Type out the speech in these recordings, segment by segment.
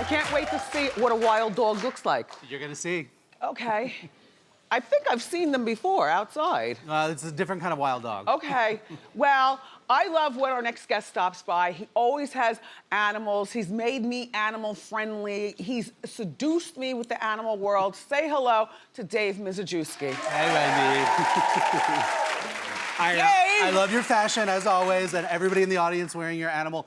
can't wait to see what a wild dog looks like. You're gonna see. Okay. I think I've seen them before outside. It's a different kind of wild dog. Okay. Well, I love when our next guest stops by. He always has animals. He's made me animal friendly. He's seduced me with the animal world. Say hello to Dave Mizejewski. Hey, Wendy. I love your fashion, as always, and everybody in the audience wearing your animal,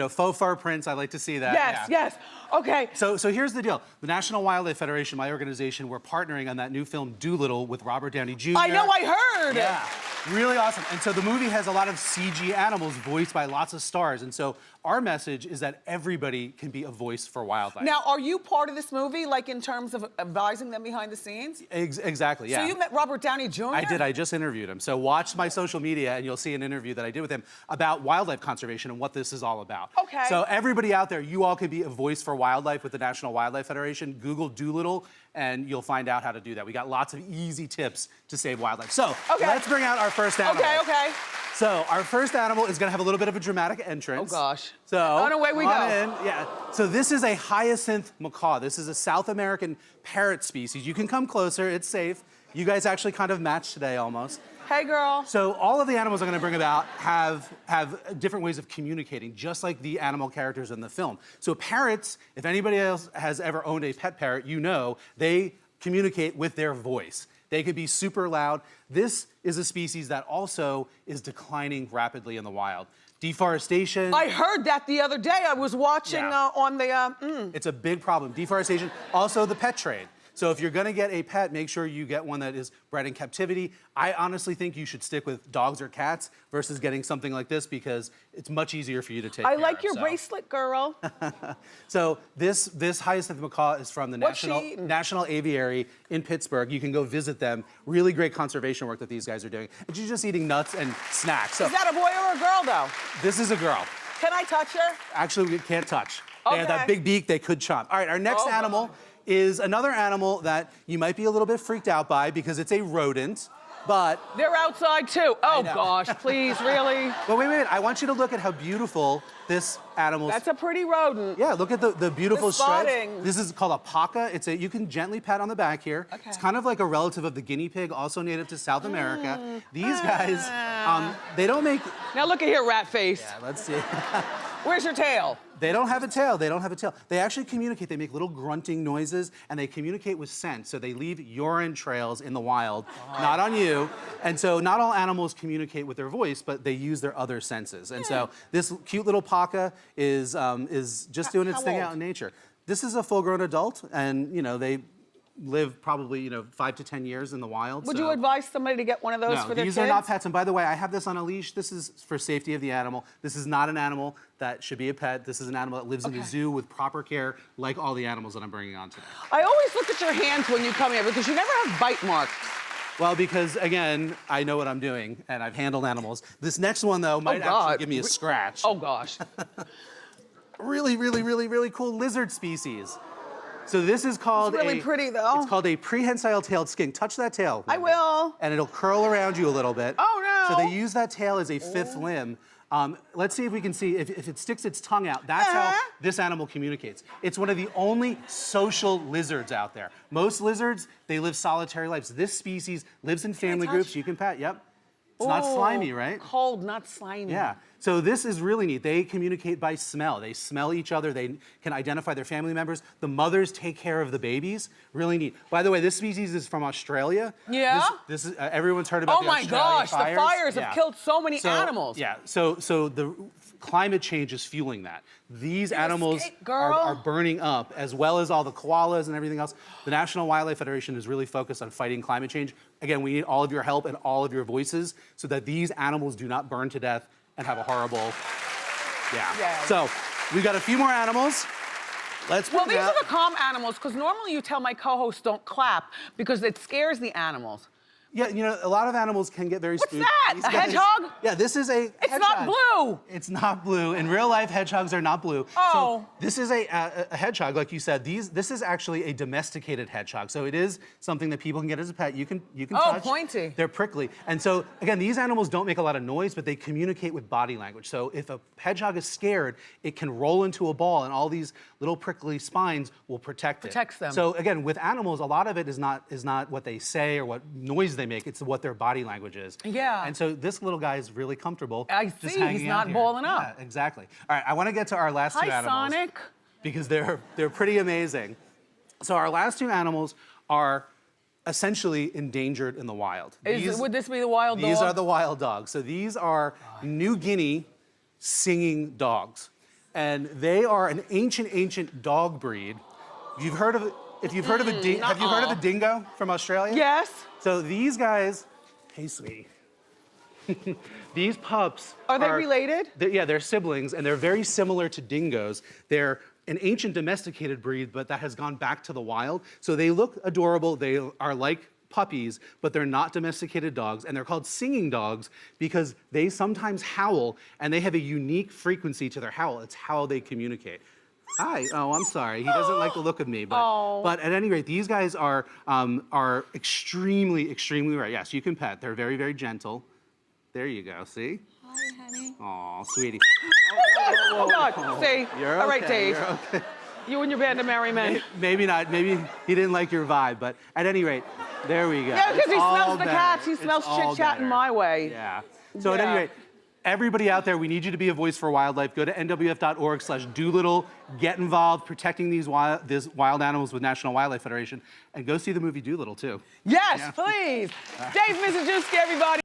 faux fur prints. I like to see that. Yes, yes. Okay. So here's the deal. The National Wildlife Federation, my organization, we're partnering on that new film, Dolittle, with Robert Downey Jr. I know, I heard. Yeah, really awesome. And so the movie has a lot of CG animals voiced by lots of stars. And so our message is that everybody can be a voice for wildlife. Now, are you part of this movie, like in terms of advising them behind the scenes? Exactly, yeah. So you met Robert Downey Jr.? I did, I just interviewed him. So watch my social media and you'll see an interview that I did with him about wildlife conservation and what this is all about. Okay. So everybody out there, you all can be a voice for wildlife with the National Wildlife Federation. Google Dolittle and you'll find out how to do that. We got lots of easy tips to save wildlife. So let's bring out our first animal. Okay. So our first animal is gonna have a little bit of a dramatic entrance. Oh gosh. So away we go. In. Yeah. So this is a hyacinth macaw. This is a South American parrot species. You can come closer, it's safe. You guys actually kind of match today almost. Hey girl. So all of the animals I'm gonna bring about have different ways of communicating, just like the animal characters in the film. So parrots, if anybody else has ever owned a pet parrot, you know they communicate with their voice. They could be super loud. This is a species that also is declining rapidly in the wild. Deforestation. I heard that the other day. I was watching on the... It's a big problem. Deforestation, also the pet trade. So if you're gonna get a pet, make sure you get one that is bred in captivity. I honestly think you should stick with dogs or cats versus getting something like this because it's much easier for you to take care of. I like your bracelet, girl. So this hyacinth macaw is from the National Aviary in Pittsburgh. You can go visit them. Really great conservation work that these guys are doing. And she's just eating nuts and snacks. So is that a boy or a girl, though? This is a girl. Can I touch her? Actually, we can't touch. Okay. They have that big beak, they could chomp. All right, our next animal is another animal that you might be a little bit freaked out by because it's a rodent, but... They're outside too. Oh gosh, please, really? But wait, I want you to look at how beautiful this animal is. That's a pretty rodent. Yeah, look at the beautiful stripes. spotting. This is called a paca. You can gently pat on the back here. Okay. It's kind of like a relative of the guinea pig, also native to South America. These guys, they don't make... Now look at here, rat face. Yeah, let's see. Where's your tail? They don't have a tail, they don't have a tail. They actually communicate, they make little grunting noises, and they communicate with scent, so they leave urine trails in the wild, not on you. And so not all animals communicate with their voice, but they use their other senses. And so this cute little paca is just doing its thing out in nature. This is a full-grown adult, and they live probably 5 to 10 years in the wild. Would you advise somebody to get one of those for their kids? These are not pets. And by the way, I have this on a leash. This is for safety of the animal. This is not an animal that should be a pet. This is an animal that lives in a zoo with proper care, like all the animals that I'm bringing on today. I always look at your hands when you come here because you never have bite marks. Well, because again, I know what I'm doing and I've handled animals. This next one though might actually give me a scratch. Oh gosh. Really cool lizard species. So this is called it's really pretty though. It's called a prehensile-tailed skink. Touch that tail. I will. And it'll curl around you a little bit. Oh no. So they use that tail as a fifth limb. Let's see if we can see, if it sticks its tongue out, that's how this animal communicates. It's one of the only social lizards out there. Most lizards, they live solitary lives. This species lives in family groups. You can pat, yep. It's not slimy, right? Cold, not slimy. Yeah. So this is really neat. They communicate by smell. They smell each other. They can identify their family members. The mothers take care of the babies. Really neat. By the way, this species is from Australia. Yeah? This is, everyone's heard about the Australian fires. Oh my gosh, the fires have killed so many animals. Yeah, so the climate change is fueling that. These animals are burning up, as well as all the koalas and everything else. The National Wildlife Federation is really focused on fighting climate change. Again, we need all of your help and all of your voices so that these animals do not burn to death and have a horrible, So we got a few more animals. These are the calm animals, because normally you tell my co-hosts don't clap because it scares the animals. Yeah, you know, a lot of animals can get very What's spooked. that? These A guys- hedgehog? Yeah, this is a It's not blue. It's not blue. In real life, hedgehogs are not blue. Oh. So this is a hedgehog, like you said. This is actually a domesticated hedgehog. So it is something that people can get as a pet. You can Oh, touch. pointy. They're prickly. And so, again, these animals don't make a lot of noise, but they communicate with body language. So if a hedgehog is scared, it can roll into a ball, and all these little prickly spines will protect it. Protects them. So again, with animals, a lot of it is not what they say or what noise they make. It's what their body language is. Yeah. And so this little guy is really comfortable. I just see, hanging he's out not here. balling up. Yeah, exactly. All right, I want to get to our last two Hi, animals. Sonic. Because they're pretty amazing. So our last two animals are essentially endangered in the wild. Would this be the wild dog? These are the wild dogs. So these are New Guinea singing dogs. And they are an ancient dog breed. If you've heard of a dingo from Australia? Yes. So these guys, hey sweetie. These pups Are they related? Yeah, they're siblings, and they're very similar to dingoes. They're an ancient domesticated breed, but that has gone back to the wild. So they look adorable. They are like puppies, but they're not domesticated dogs, and they're called singing dogs because they sometimes howl, and they have a unique frequency to their howl. It's how they communicate. Hi. Oh, I'm sorry. He doesn't like the look of me, but at any rate, these guys are extremely rare. Yes, you can pet. They're very gentle. There you go. See? Hi, honey. Aw, sweetie. Oh, God. See? You're All right, okay, Dave. you're okay. You and your band of merry men. Maybe not. Maybe he didn't like your vibe, but at any rate, there we go. Yeah, because It's he all smells the better. cats. He It's smells all chit-chatting better. my way. Yeah. So at Yeah. any rate, everybody out there, we need you to be a voice for wildlife. Go to nwf.org/Dolittle. Get involved protecting these wild animals with National Wildlife Federation, and go see the movie Dolittle too. Yes, please. Dave Mizejewski, everybody.